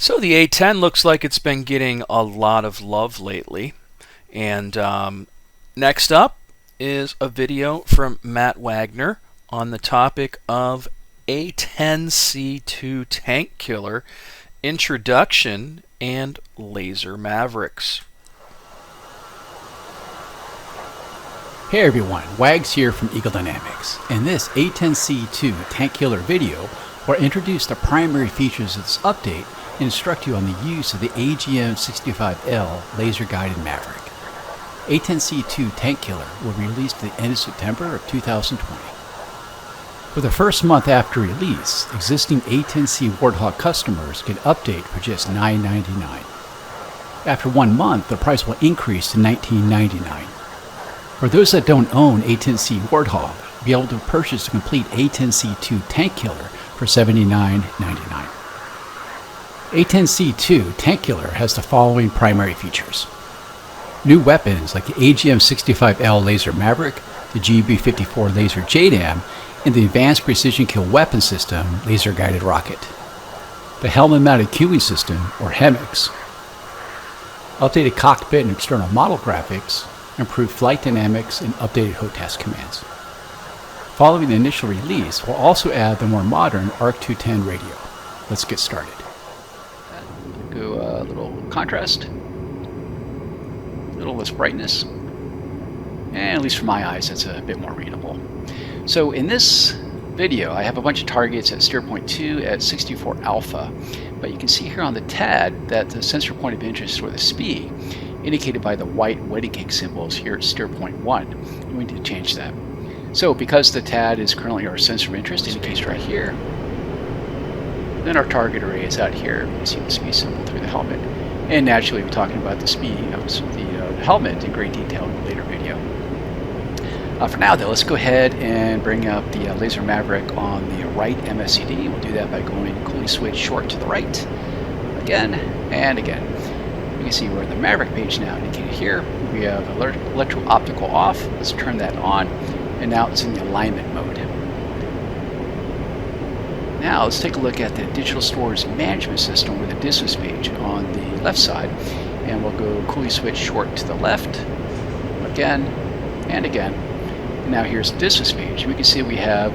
So the A-10 looks like it's been getting a lot of love lately. And next up is a video from Matt Wagner on the topic of A-10C II Tank Killer, Introduction, and Laser-Mavericks. Hey everyone, Wags here from Eagle Dynamics. In this A-10C II Tank Killer video, we'll introduce the primary features of this update and instruct you on the use of the AGM-65L laser-guided Maverick. A-10C II Tank Killer will be released at the end of September of 2020. For the first month after release, existing A-10C Warthog customers get an update for just $9.99. After 1 month, the price will increase to $19.99. For those that don't own A-10C Warthog, you'll be able to purchase the complete A-10C II Tank Killer for $79.99. A-10C II Tank Killer has the following primary features. New weapons like the AGM-65L Laser-Maverick, the GB-54 Laser-JDAM, and the Advanced Precision Kill Weapon System Laser-Guided Rocket. The Helmet-Mounted Queuing System, or HEMIX. Updated cockpit and external model graphics, improved flight dynamics, and updated HOTAS commands. Following the initial release, we'll also add the more modern ARC-210 radio. Let's get started. Go a little contrast, a little less brightness, and at least for my eyes, that's a bit more readable. So in this video, I have a bunch of targets at steer point 2 at 64 alpha, but you can see here on the TAD that the sensor point of interest, or the SPI, indicated by the white wedding cake symbols here at steer point 1. And we need to change that. So because the TAD is currently our sensor of interest, indicates right here, then our target array is out here. You can see the SPI symbol through the helmet. And naturally, we're talking about the SPI of the helmet in great detail in a later video. For now, though, let's go ahead and bring up the Laser-Maverick on the right MSCD. We'll do that by going coolie switch short to the right, again, and again. You can see we're in the Maverick page now, indicated here. We have electro-optical off. Let's turn that on, and now it's in the alignment mode. Now let's take a look at the Digital Storage Management System, or the DCS page on the left side, and we'll go coolie switch short to the left, again, and again. And now here's the DCS page. We can see we have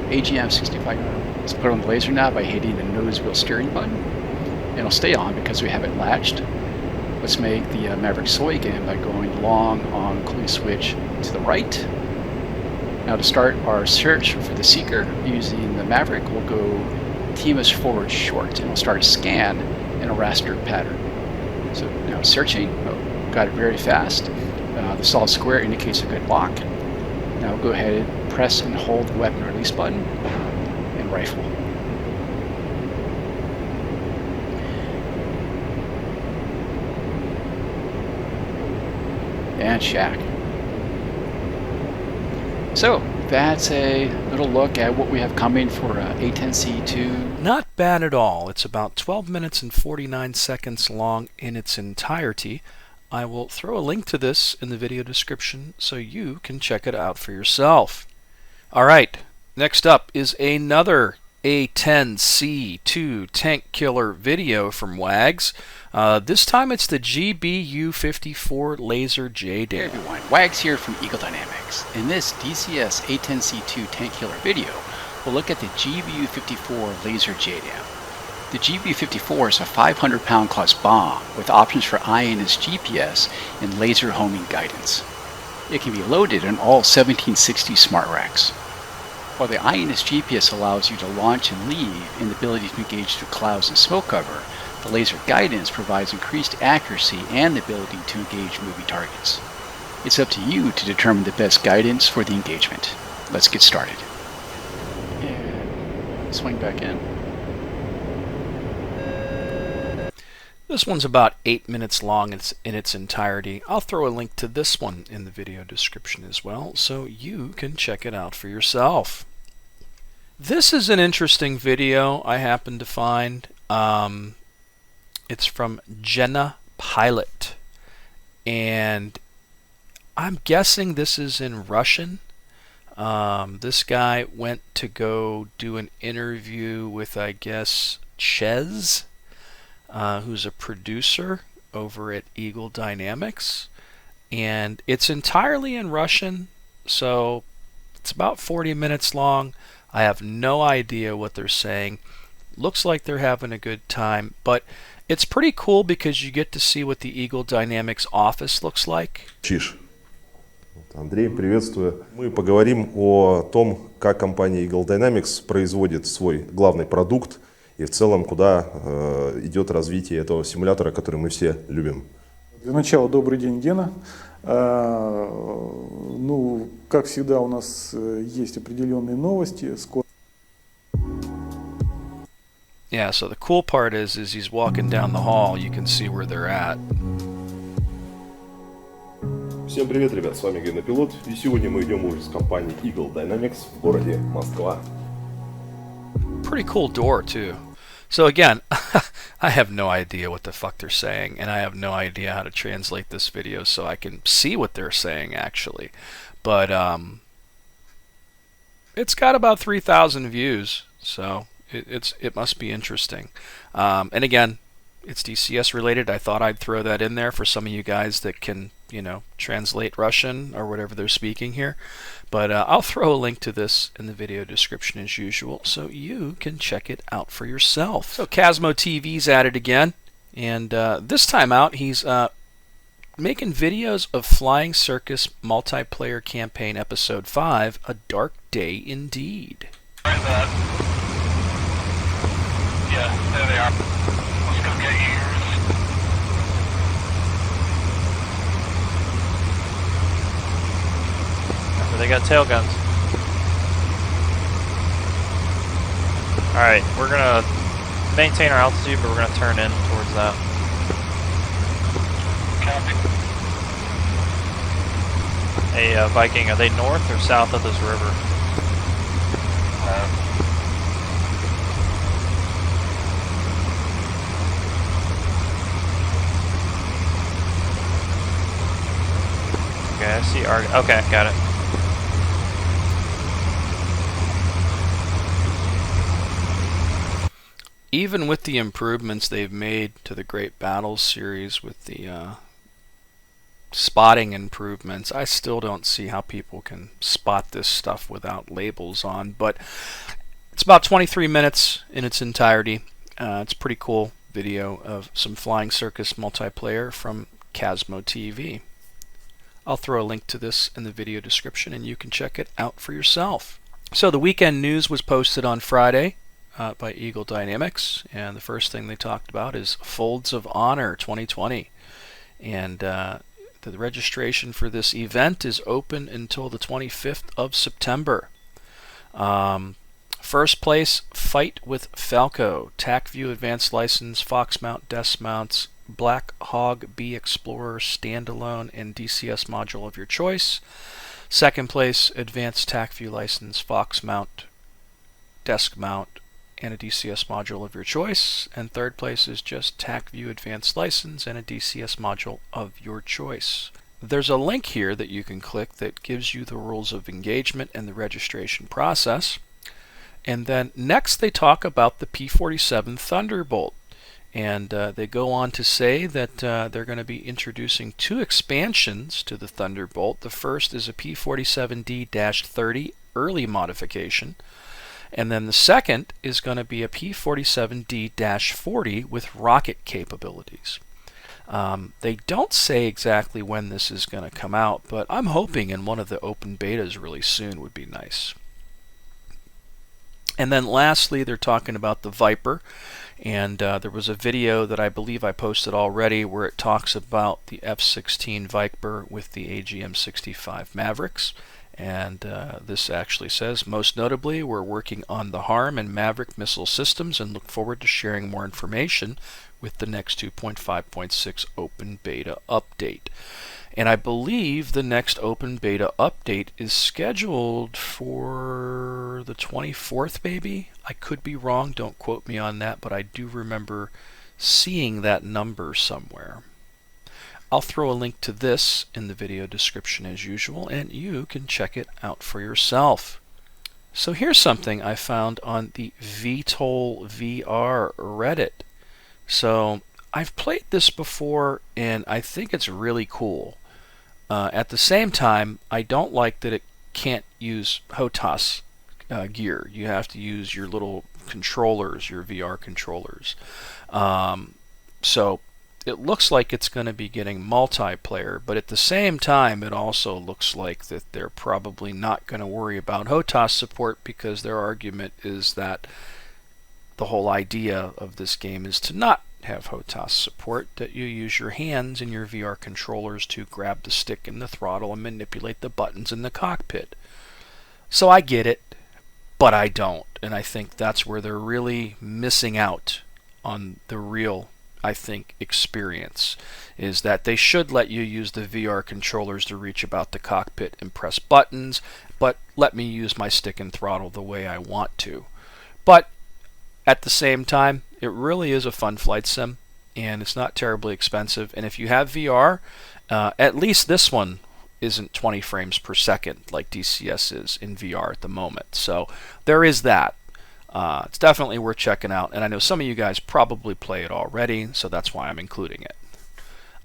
AGM-65. Let's put on the laser now by hitting the nose wheel steering button, and it'll stay on because we have it latched. Let's make the Maverick soy again by going long on coolie switch to the right. Now to start our search for the seeker using the Maverick, we'll go TMS forward short, and we'll start a scan in a raster pattern. So now searching, got it very fast. The solid square indicates a good lock. Now we'll go ahead and press and hold the weapon release button and rifle. And shack. So that's a little look at what we have coming for A-10C II. Not bad at all. It's about 12 minutes and 49 seconds long in its entirety. I will throw a link to this in the video description so you can check it out for yourself. Alright, next up is another A-10C II Tank Killer video from Wags. This time it's the GBU-54 Laser-JDAM. Hey everyone, Wags here from Eagle Dynamics. In this DCS A-10C II Tank Killer video, we'll look at the GBU-54 Laser-JDAM. The GB-54 is a 500-pound class bomb with options for INS GPS and laser homing guidance. It can be loaded in all 1760 smart racks. While the INS GPS allows you to launch and leave and the ability to engage through clouds and smoke cover, the laser guidance provides increased accuracy and the ability to engage moving targets. It's up to you to determine the best guidance for the engagement. Let's get started. And swing back in. This one's about 8 minutes long in its entirety. I'll throw a link to this one in the video description as well, so you can check it out for yourself. This is an interesting video I happened to find. It's from Jenna Pilot, and I'm guessing this is in Russian. This guy went to go do an interview with, I guess, Ches. who's a producer over at Eagle Dynamics, and it's entirely in Russian, so it's about 40 minutes long. I have no idea what they're saying. Looks like they're having a good time, but it's pretty cool because you get to see what the Eagle Dynamics office looks like. Андрей, приветствую. Мы поговорим о том, как компания Eagle Dynamics производит свой главный продукт и в целом, куда идет развитие этого симулятора, который мы все любим. Для начала добрый день, Гена. Ну, как всегда, у нас есть определенные новости. Yeah, so the cool part is he's walking down the hall, you can see where they're at. Всем привет, ребят, с вами Генопилот, и сегодня мы идем в офис компании Eagle Dynamics в городе Москва. Pretty cool door too. So again, I have no idea what the fuck they're saying, and I have no idea how to translate this video so I can see what they're saying actually. But it's got about 3,000 views, so it must be interesting. And again, it's DCS related. I thought I'd throw that in there for some of you guys that can, you know, translate Russian or whatever they're speaking here. But I'll throw a link to this in the video description as usual, so you can check it out for yourself. So CasmoTV's at it again, and this time out he's making videos of Flying Circus Multiplayer Campaign Episode 5, A Dark Day Indeed. Yeah, there they are. Let's go get yours. Remember, they got tail guns. Alright, we're gonna maintain our altitude, but we're gonna turn in towards that. Copy. Hey, Viking, are they north or south of this river? Okay, I see our... Okay, got it. Even with the improvements they've made to the Great Battles series with the spotting improvements, I still don't see how people can spot this stuff without labels on. But it's about 23 minutes in its entirety. It's a pretty cool video of some Flying Circus multiplayer from CasmoTV. I'll throw a link to this in the video description and you can check it out for yourself. So the weekend news was posted on Friday by Eagle Dynamics, and the first thing they talked about is Folds of Honor 2020. And the registration for this event is open until the 25th of September. First place, Fight with Falco, TacView Advanced License, Fox Mount, Desk Mounts, Black Hog B Explorer standalone and DCS module of your choice. Second place, Advanced TacView license, Fox Mount, Desk Mount, and a DCS module of your choice. And third place is just TacView Advanced license and a DCS module of your choice. There's a link here that you can click that gives you the rules of engagement and the registration process. And then next they talk about the P-47 Thunderbolt. And they go on to say that they're going to be introducing 2 expansions to the Thunderbolt. The first is a P-47D-30 early modification. And then the second is going to be a P-47D-40 with rocket capabilities. They don't say exactly when this is going to come out, but I'm hoping in one of the open betas really soon would be nice. And then lastly, they're talking about the Viper. And there was a video that I believe I posted already where it talks about the F-16 Viper with the AGM-65 Mavericks. And this actually says, most notably, we're working on the HARM and Maverick missile systems and look forward to sharing more information with the next 2.5.6 open beta update. And I believe the next open beta update is scheduled for the 24th, maybe? I could be wrong, don't quote me on that, but I do remember seeing that number somewhere. I'll throw a link to this in the video description as usual, and you can check it out for yourself. So here's something I found on the VTOL VR Reddit. So I've played this before, and I think it's really cool. At the same time, I don't like that it can't use HOTAS gear. You have to use your little controllers, your VR controllers. So it looks like it's going to be getting multiplayer, but at the same time, it also looks like that they're probably not going to worry about HOTAS support, because their argument is that the whole idea of this game is to not have HOTAS support, that you use your hands and your VR controllers to grab the stick and the throttle and manipulate the buttons in the cockpit. So I get it, but I don't, and I think that's where they're really missing out on the real, I think, experience, is that they should let you use the VR controllers to reach about the cockpit and press buttons, but let me use my stick and throttle the way I want to. But at the same time, it really is a fun flight sim, and it's not terribly expensive. And if you have VR, at least this one isn't 20 frames per second like DCS is in VR at the moment. So there is that. It's definitely worth checking out, and I know some of you guys probably play it already, so that's why I'm including it.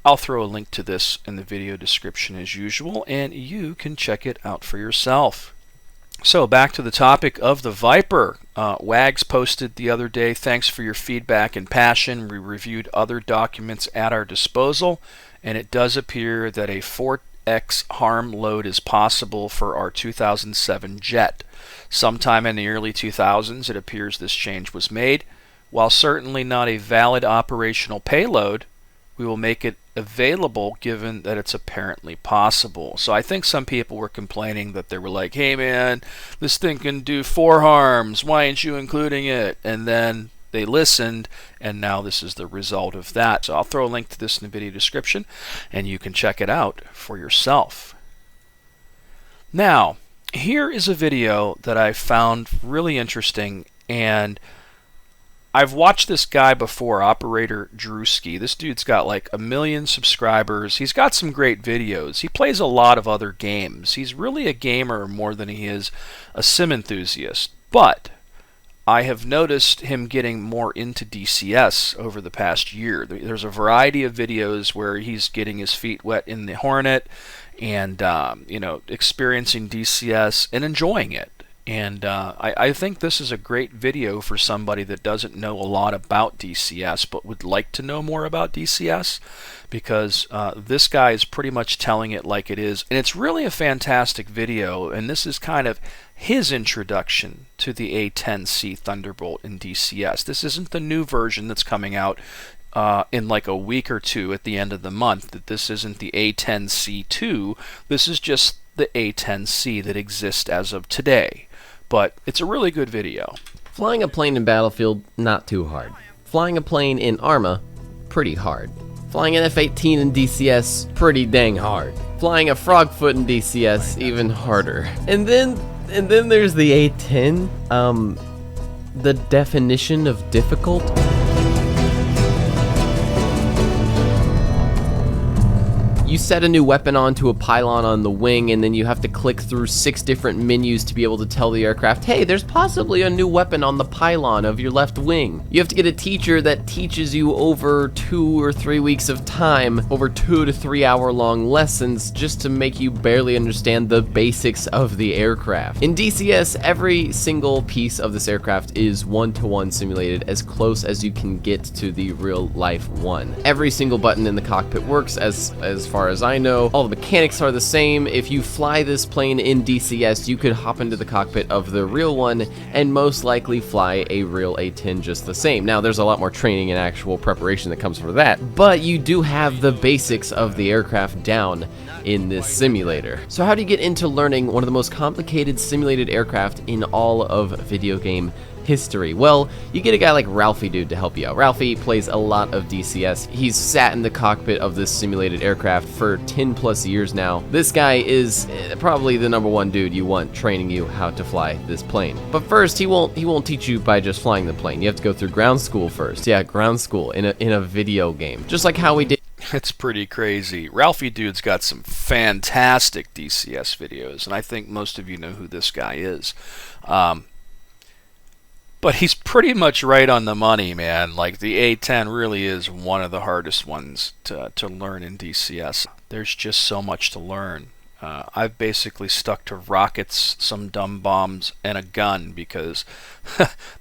I'll throw a link to this in the video description as usual, and you can check it out for yourself. So back to the topic of the Viper. Wags posted the other day, thanks for your feedback and passion. We reviewed other documents at our disposal, and it does appear that a 4x harm load is possible for our 2007 jet. Sometime in the early 2000s, it appears this change was made. While certainly not a valid operational payload, we will make it available given that it's apparently possible. So I think some people were complaining that they were like, hey man, this thing can do 4 harms, why aren't you including it? And then they listened, and now this is the result of that. So I'll throw a link to this in the video description, and you can check it out for yourself. Now, here is a video that I found really interesting, and I've watched this guy before, OperatorDreski. This dude's got like 1 million subscribers. He's got some great videos. He plays a lot of other games. He's really a gamer more than he is a sim enthusiast. But I have noticed him getting more into DCS over the past year. There's a variety of videos where he's getting his feet wet in the Hornet and experiencing DCS and enjoying it. And I think this is a great video for somebody that doesn't know a lot about DCS but would like to know more about DCS, because this guy is pretty much telling it like it is, and it's really a fantastic video. And this is kind of his introduction to the A-10C Thunderbolt in DCS. This isn't the new version that's coming out in like a week or two at the end of the month. That this isn't the A-10C II. This is just the A-10C that exists as of today. But it's a really good video. Flying a plane in Battlefield, not too hard. Flying a plane in Arma, pretty hard. Flying an F-18 in DCS, pretty dang hard. Flying a Frogfoot in DCS, even harder. And then there's the A-10. The definition of difficult. You set a new weapon onto a pylon on the wing, and then you have to click through 6 different menus to be able to tell the aircraft, hey, there's possibly a new weapon on the pylon of your left wing. You have to get a teacher that teaches you over 2 or 3 weeks of time, over 2 to 3 hour long lessons, just to make you barely understand the basics of the aircraft. In DCS, every single piece of this aircraft is one-to-one simulated, as close as you can get to the real life one. Every single button in the cockpit works as far as I know. All the mechanics are the same. If you fly this plane in DCS, you could hop into the cockpit of the real one and most likely fly a real A-10 just the same. Now, there's a lot more training and actual preparation that comes for that, but you do have the basics of the aircraft down in this simulator. So how do you get into learning one of the most complicated simulated aircraft in all of video game history? Well, you get a guy like Ralphie Dude to help you out. Ralphie plays a lot of DCS. He's sat in the cockpit of this simulated aircraft for 10 plus years now. This guy is probably the #1 dude you want training you how to fly this plane. But first, he won't teach you by just flying the plane. You have to go through ground school first. Yeah, ground school in a video game. Just like how we did. It's pretty crazy. Ralphie Dude's got some fantastic DCS videos, and I think most of you know who this guy is. But he's pretty much right on the money, man. Like, the A-10 really is one of the hardest ones to learn in DCS. There's just so much to learn. I've basically stuck to rockets, some dumb bombs, and a gun because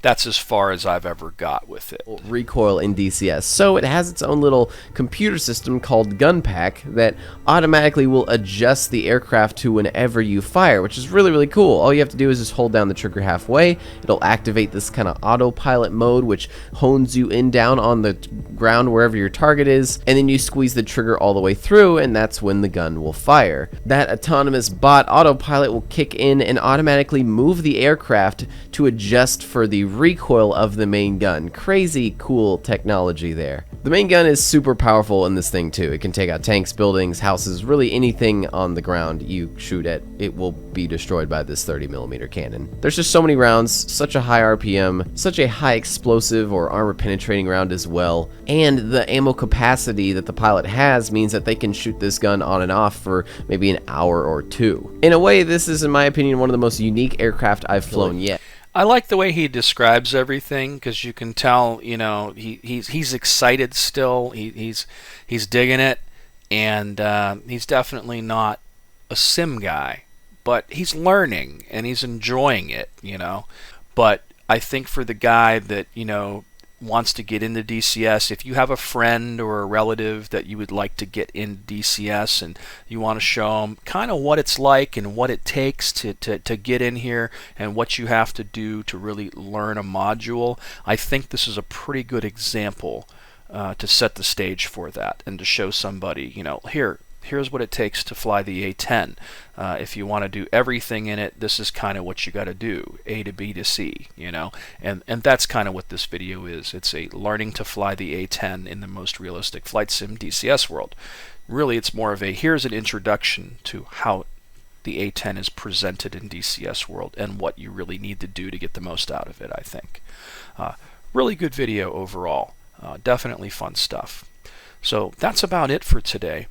that's as far as I've ever got with it. Recoil in DCS. So it has its own little computer system called Gun Pack that automatically will adjust the aircraft to whenever you fire, which is really, really cool. All you have to do is just hold down the trigger halfway. It'll activate this kind of autopilot mode, which hones you in down on the ground wherever your target is, and then you squeeze the trigger all the way through, and that's when the gun will fire. That autonomous bot autopilot will kick in and automatically move the aircraft to adjust for the recoil of the main gun. Crazy cool technology there. The main gun is super powerful in this thing too. It can take out tanks, buildings, houses, really anything on the ground you shoot at, it will be destroyed by this 30mm cannon. There's just so many rounds, such a high RPM, such a high explosive or armor penetrating round as well, and the ammo capacity that the pilot has means that they can shoot this gun on and off for maybe an hour or two. In a way, this is, in my opinion, one of the most unique aircraft I've flown yet. I like the way he describes everything because you can tell, you know, he's excited still. He's digging it, and he's definitely not a sim guy, but he's learning and he's enjoying it, you know. But I think for the guy that, you know, wants to get into DCS, if you have a friend or a relative that you would like to get into DCS and you want to show them kind of what it's like and what it takes to get in here and what you have to do to really learn a module, I think this is a pretty good example to set the stage for that and to show somebody, you know, here's what it takes to fly the A-10. If you want to do everything in it, this is kind of what you got to do, A to B to C, you know, and that's kind of what this video is. It's a learning to fly the A-10 in the most realistic flight sim DCS world. Really, it's more of a here's an introduction to how the A-10 is presented in DCS world and what you really need to do to get the most out of it, I think. Really good video overall. Definitely fun stuff. So that's about it for today.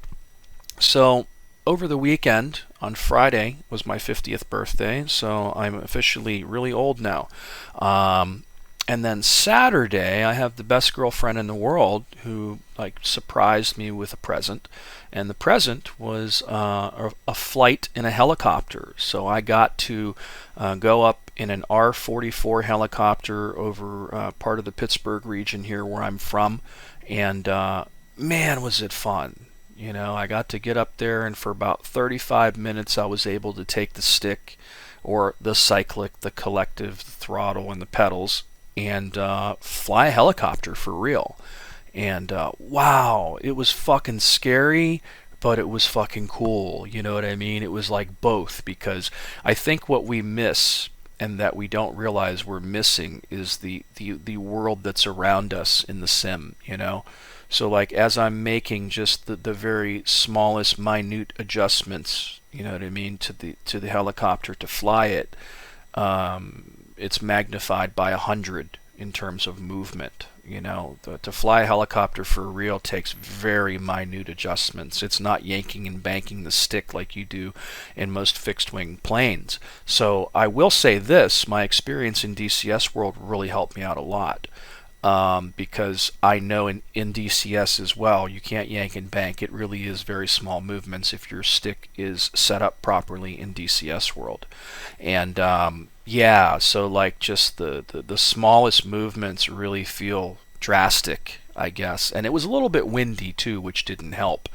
So over the weekend, on Friday, was my 50th birthday, so I'm officially really old now. And then Saturday, I have the best girlfriend in the world who surprised me with a present, and the present was a flight in a helicopter. So I got to go up in an R-44 helicopter over part of the Pittsburgh region here where I'm from, and man, was it fun. You know, I got to get up there, and for about 35 minutes I was able to take the stick, or the cyclic, the collective, the throttle, and the pedals, and fly a helicopter for real. And wow, it was fucking scary, but it was fucking cool. You know what I mean? It was like both, because I think what we miss and that we don't realize we're missing is the world that's around us in the sim, you know? So like as I'm making just the very smallest minute adjustments, you know what I mean, to the helicopter to fly it, it's magnified by 100 in terms of movement. You know, to fly a helicopter for real takes very minute adjustments. It's not yanking and banking the stick like you do in most fixed-wing planes. So I will say this, my experience in DCS world really helped me out a lot. Because I know in DCS as well, you can't yank and bank. It really is very small movements if your stick is set up properly in DCS world. And yeah, so like just the smallest movements really feel drastic, I guess. And it was a little bit windy too, which didn't help.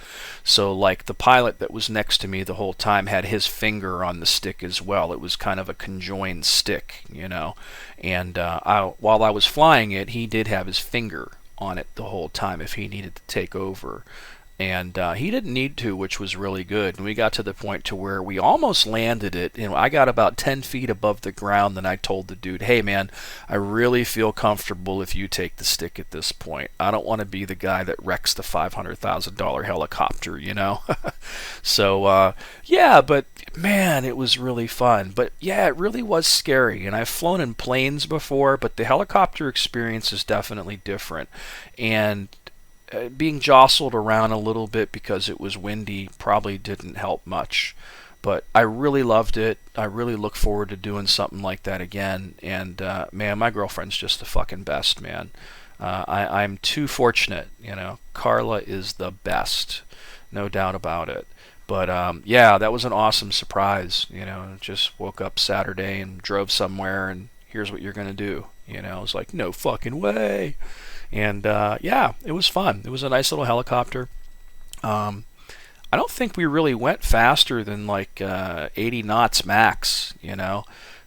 So like the pilot that was next to me the whole time had his finger on the stick as well. It was kind of a conjoined stick, you know. And while I was flying it, he did have his finger on it the whole time if he needed to take over. And he didn't need to, which was really good. And we got to the point to where we almost landed it. You know, I got about 10 feet above the ground, and I told the dude, hey man, I really feel comfortable if you take the stick at this point. I don't want to be the guy that wrecks the $500,000 helicopter, you know? So, yeah, but man, it was really fun. But yeah, it really was scary. And I've flown in planes before, but the helicopter experience is definitely different. And being jostled around a little bit because it was windy probably didn't help much. But I really loved it. I really look forward to doing something like that again. And man, my girlfriend's just the fucking best, man. I'm too fortunate, you know. Carla is the best, no doubt about it. But yeah, that was an awesome surprise. You know, just woke up Saturday and drove somewhere, and here's what you're gonna do. You know, I was like, no fucking way. And yeah, it was fun. It was a nice little helicopter. I don't think we really went faster than like 80 knots max, you know,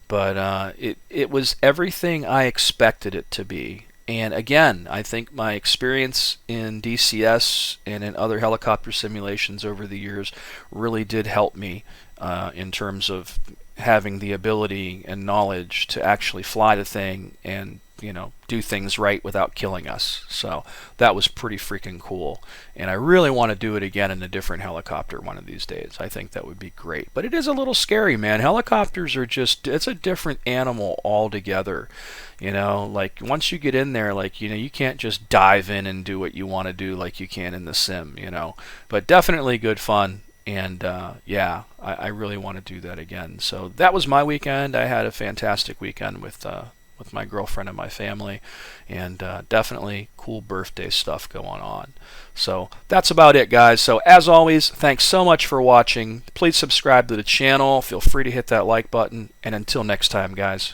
but it was everything I expected it to be. And again, I think my experience in DCS and in other helicopter simulations over the years really did help me in terms of having the ability and knowledge to actually fly the thing and, you know, do things right without killing us. So that was pretty freaking cool. And I really want to do it again in a different helicopter one of these days. I think that would be great. But it is a little scary, man. Helicopters are just, it's a different animal altogether. You know, like once you get in there, like, you know, you can't just dive in and do what you want to do like you can in the sim, you know. But definitely good fun. And yeah, I really want to do that again. So that was my weekend. I had a fantastic weekend with my girlfriend and my family, and definitely cool birthday stuff going on. So that's about it, guys. So as always, thanks so much for watching. Please subscribe to the channel. Feel free to hit that like button. And until next time, guys.